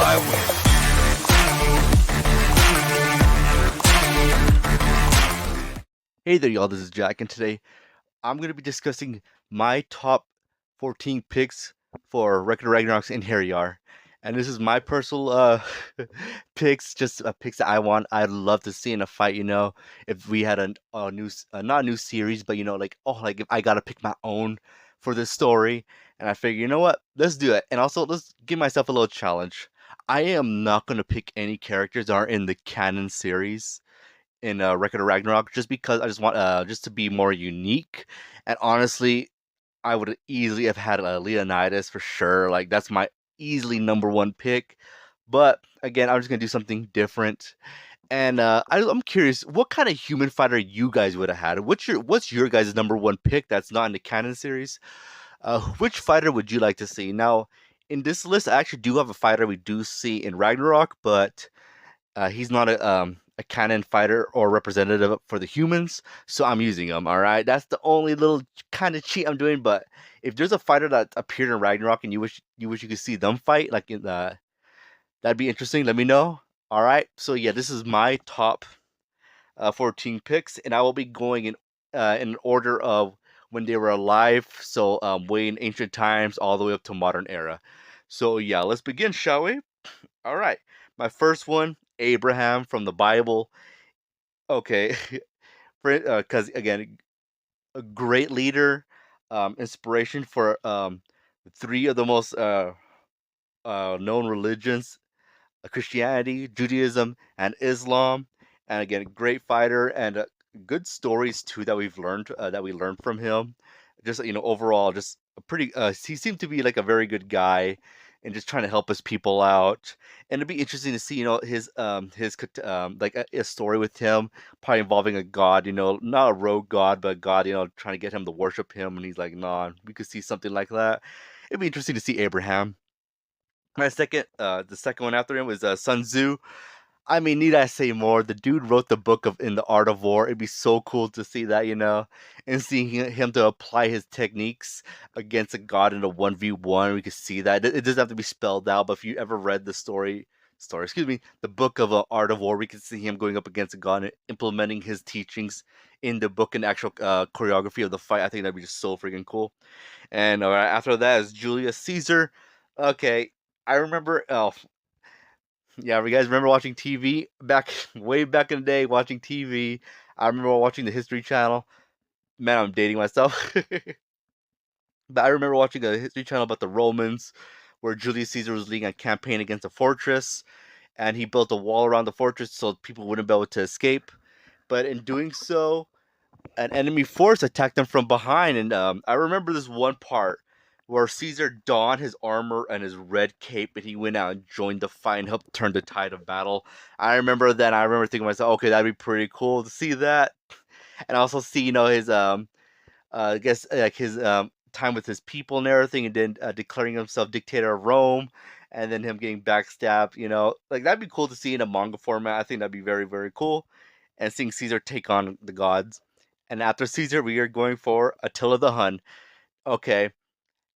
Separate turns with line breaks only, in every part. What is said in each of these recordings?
I win.
Hey there, y'all. This is Jack, and today I'm going to be discussing my top 14 picks for Record of Ragnarok and here you are. And this is my personal picks, just picks that I want. I'd love to see in a fight. If we had a new, not a new series, but like if I gotta pick my own for this story, and I figure, you know what, let's do it. And also, let's give myself a little challenge. I am not gonna pick any characters that are in the canon series in Record of Ragnarok just because I just want just to be more unique. And honestly, I would easily have had Leonidas for sure. Like that's my easily number one pick. But again, I'm just gonna do something different. And I'm curious, what kind of human fighter you guys would have had? What's your guys' number one pick that's not in the canon series? Which fighter would you like to see? Now, in this list, I actually do have a fighter we do see in Ragnarok, but he's not a canon fighter or representative for the humans, so I'm using him. All right, that's the only little kind of cheat I'm doing. But if there's a fighter that appeared in Ragnarok and you wish you could see them fight, like that'd be interesting. Let me know. All right, so yeah, this is my top 14 picks, and I will be going in order of when they were alive. So way in ancient times all the way up to modern era. So yeah, let's begin, shall we? All right. My first one, Abraham from the Bible. Okay. Because again, a great leader, inspiration for three of the most known religions: Christianity, Judaism, and Islam. And again, great fighter and good stories too that we learned from him. Just overall, just a pretty. He seemed to be like a very good guy, and just trying to help his people out. And it'd be interesting to see, like a story with him, probably involving a god. Not a rogue god, but a god. Trying to get him to worship him, and he's like, "Nah." We could see something like that. It'd be interesting to see Abraham. The second one after him was Sun Tzu. I mean, need I say more? The dude wrote the book of In the Art of War. It'd be so cool to see that, and seeing him to apply his techniques against a god in a 1v1. We could see that. It doesn't have to be spelled out, but if you ever read the excuse me, the book of Art of War, we could see him going up against a god and implementing his teachings in the book and actual choreography of the fight. I think that'd be just so freaking cool. And after that is Julius Caesar. Okay, I remember. Oh, yeah, you guys remember watching TV back way back in the day? Watching TV, I remember watching the History Channel. Man, I'm dating myself, but I remember watching a History Channel about the Romans, where Julius Caesar was leading a campaign against a fortress, and he built a wall around the fortress so people wouldn't be able to escape. But in doing so, an enemy force attacked them from behind, and I remember this one part where Caesar donned his armor and his red cape, and he went out and joined the fight and helped turn the tide of battle. I remember that. I remember thinking to myself, okay, that'd be pretty cool to see that, and also see his I guess like his time with his people and everything, and then declaring himself dictator of Rome, and then him getting backstabbed. Like that'd be cool to see in a manga format. I think that'd be very very cool, and seeing Caesar take on the gods. And after Caesar, we are going for Attila the Hun. Okay,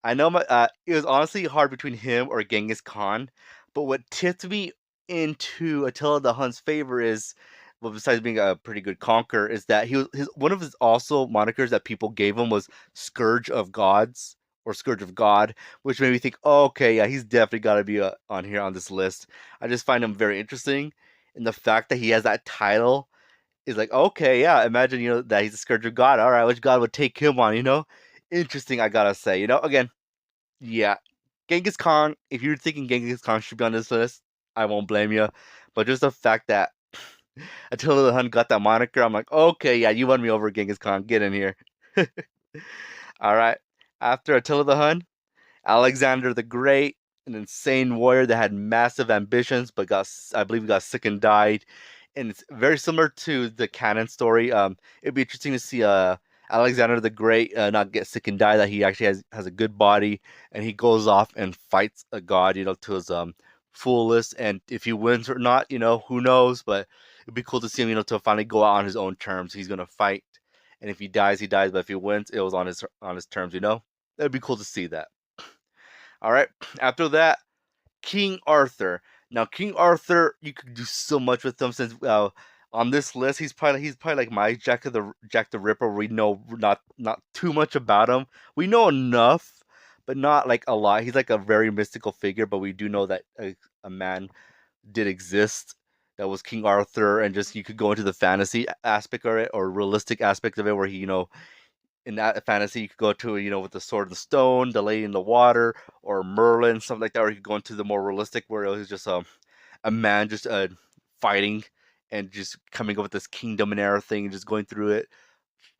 I know it was honestly hard between him or Genghis Khan, but what tipped me into Attila the Hun's favor is, well, besides being a pretty good conqueror, is that one of his also monikers that people gave him was Scourge of Gods or Scourge of God, which made me think, oh, okay, yeah, he's definitely got to be on here on this list. I just find him very interesting, and the fact that he has that title is like, okay, yeah, imagine, that he's a Scourge of God. All right, which God would take him on, Interesting, I gotta say. Again, yeah, Genghis Khan, if you're thinking Genghis Khan should be on this list, I won't blame you. But just the fact that Attila the Hun got that moniker, I'm like, okay, yeah, you won me over, Genghis Khan. Get in here. All right. After Attila the Hun, Alexander the Great, an insane warrior that had massive ambitions, but I believe, got sick and died. And it's very similar to the canon story. It'd be interesting to see Alexander the Great not get sick and die. That he actually has a good body, and he goes off and fights a god, to his fullest. And if he wins or not, who knows? But it'd be cool to see him, to finally go out on his own terms. He's gonna fight, and if he dies, he dies. But if he wins, it was on his terms. That'd be cool to see that. All right. After that, King Arthur. Now, King Arthur, you could do so much with him since on this list he's probably like my Jack the Ripper. We know not too much about him. We know enough, but not like a lot. He's like a very mystical figure, but we do know that a man did exist that was King Arthur, and just you could go into the fantasy aspect of it or realistic aspect of it, where he, in that fantasy you could go to, with the sword and the stone, the lady in the water, or Merlin, something like that, or you could go into the more realistic where it was just a man just fighting and just coming up with this kingdom and everything and just going through it.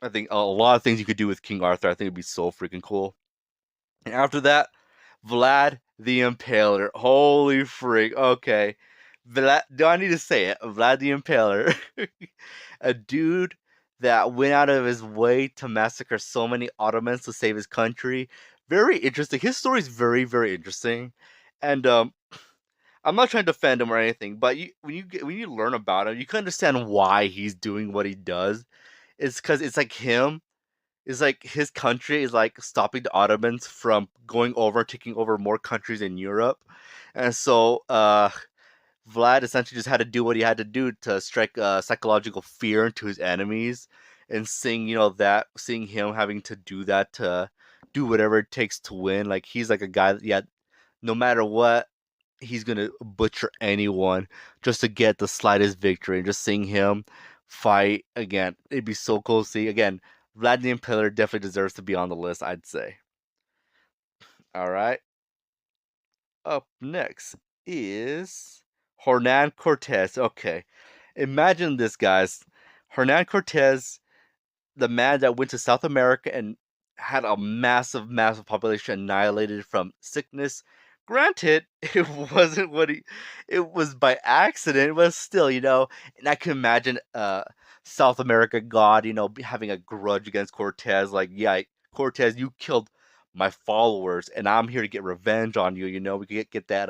I think a lot of things you could do with King Arthur. I think it'd be so freaking cool. And after that, Vlad the Impaler. Holy freak. Okay. Vlad, do I need to say it? Vlad the Impaler. A dude that went out of his way to massacre so many Ottomans to save his country. Very interesting. His story is very, very interesting. And I'm not trying to defend him or anything, but when you learn about him, you can understand why he's doing what he does. It's because it's like him. It's like his country is like stopping the Ottomans from going over, taking over more countries in Europe, and so Vlad essentially just had to do what he had to do to strike psychological fear into his enemies, and seeing him having to do that to do whatever it takes to win. Like he's like a guy that, yeah, no matter what, he's gonna butcher anyone just to get the slightest victory. And just seeing him fight again, it'd be so cool to see again. Vlad the Impaler definitely deserves to be on the list, I'd say. All right. Up next is Hernand Cortez. Okay. Imagine this, guys. Hernand Cortez, the man that went to South America and had a massive, massive population annihilated from sickness. Granted, it wasn't what it was by accident, but still, and I can imagine South America God, having a grudge against Cortez, like, yeah, Cortez, you killed my followers, and I'm here to get revenge on you. We could get that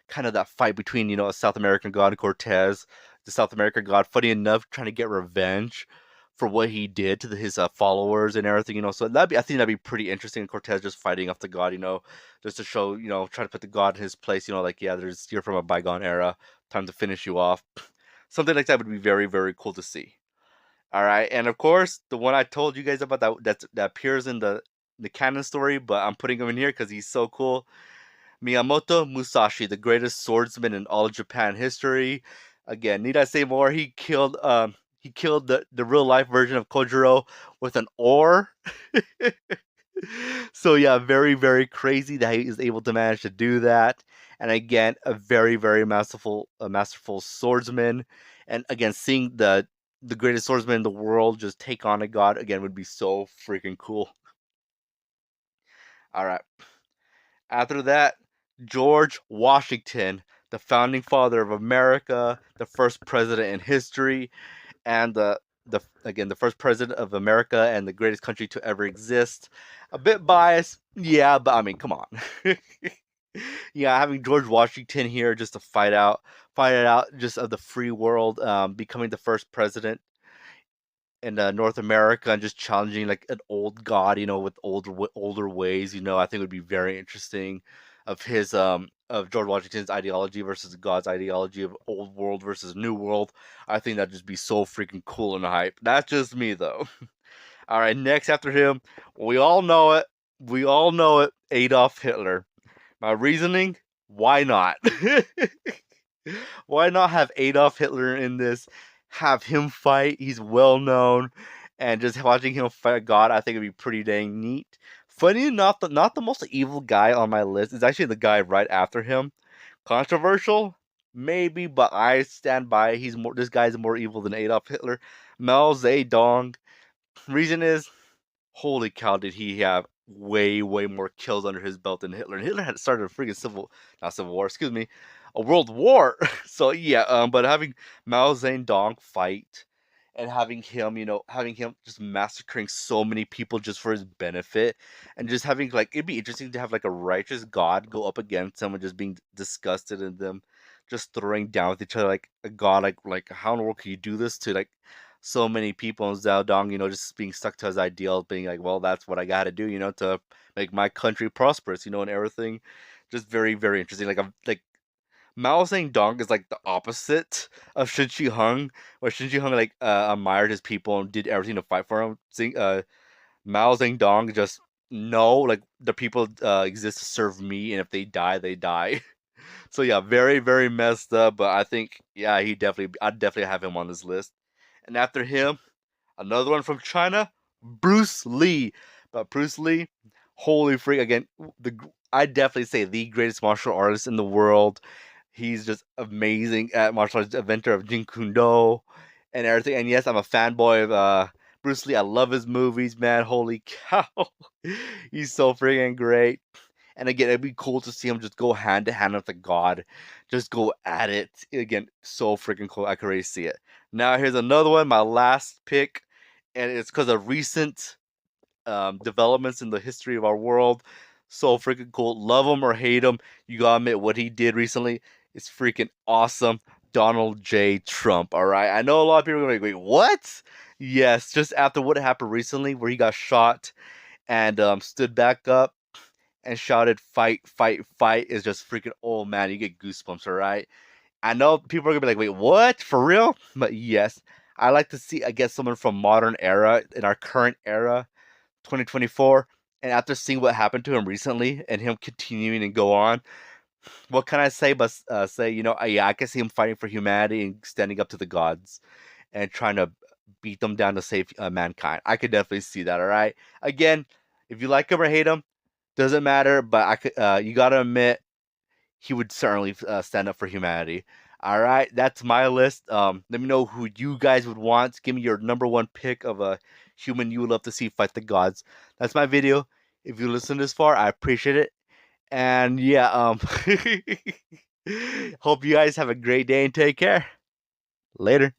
kind of that fight between a South American God and Cortez. The South American God, funny enough, trying to get revenge for what he did to his followers and everything. So I think that'd be pretty interesting. Cortez just fighting off the God, just to show, try to put the God in his place. Like, yeah, you're from a bygone era. Time to finish you off. Something like that would be very, very cool to see. All right, and of course, the one I told you guys about that appears in the canon story, but I'm putting him in here because he's so cool. Mamoto Musashi, the greatest swordsman in all of Japan history. Again, need I say more? He killed the real life version of Kojiro with an oar. So yeah, very, very crazy that he is able to manage to do that. And again, a very, very masterful swordsman. And again, seeing the greatest swordsman in the world just take on a god again would be so freaking cool. All right. After that, George Washington, the founding father of America, the first president in history, and the first president of America and the greatest country to ever exist. A bit biased, yeah, but I mean, come on. Yeah, having George Washington here just to fight it out, just of the free world, becoming the first president in North America and just challenging like an old god, with older ways. I think would be very interesting of George Washington's ideology versus God's ideology of old world versus new world. I think that'd just be so freaking cool and hype. That's just me though. All right, next after him, we all know it. We all know it. Adolf Hitler. My reasoning: why not? Why not have Adolf Hitler in this? Have him fight. He's well known, and just watching him fight God, I think it'd be pretty dang neat. Funny enough, not the most evil guy on my list is actually the guy right after him. Controversial, maybe, but I stand by. This guy's more evil than Adolf Hitler. Mao Zedong. Reason is, holy cow, did he have way, way more kills under his belt than Hitler. And Hitler had started a freaking not civil war, excuse me, a world war. So yeah, but having Mao Zedong fight and having him just massacring so many people just for his benefit, and just having like, it'd be interesting to have like a righteous god go up against him and just being disgusted in them, just throwing down with each other like a god, like how in the world can you do this to like so many people in Zedong, just being stuck to his ideals, being like, well, that's what I got to do, to make my country prosperous, and everything. Just very, very interesting. Like Mao Zedong is like the opposite of Shin Shi Hung, where Shin Shi Hung like admired his people and did everything to fight for him. Mao Zedong just no, like the people exist to serve me, and if they die, they die. So yeah, very very messed up. But I think yeah, I'd definitely have him on this list. And after him, another one from China, Bruce Lee. But Bruce Lee, holy freak! Again, I definitely say the greatest martial artist in the world. He's just amazing at martial arts, inventor of Jeet Kune Do and everything. And yes, I'm a fanboy of Bruce Lee. I love his movies, man. Holy cow, he's so freaking great. And again, it'd be cool to see him just go hand to hand with the god, just go at it. Again, so freaking cool. I can already see it. Now here's another one, my last pick, and it's because of recent developments in the history of our world. So freaking cool. Love him or hate him, you gotta admit what he did recently is freaking awesome. Donald J. Trump. All right, I know a lot of people are gonna be like, "Wait, what?" Yes, just after what happened recently, where he got shot and stood back up and shouted "fight, fight, fight" is just freaking. Oh man, you get goosebumps. All right, I know people are gonna be like, "Wait, what? For real?" But yes, I like to see, I guess, someone from modern era in our current era 2024, and after seeing what happened to him recently and him continuing and go on, what can I say but say, yeah, I can see him fighting for humanity and standing up to the gods and trying to beat them down to save mankind. I could definitely see that. All right. Again, if you like him or hate him, doesn't matter. But you gotta admit, he would certainly stand up for humanity. All right, that's my list. Let me know who you guys would want. Give me your number one pick of a human you would love to see fight the gods. That's my video. If you listen this far, I appreciate it. And yeah, hope you guys have a great day and take care. Later.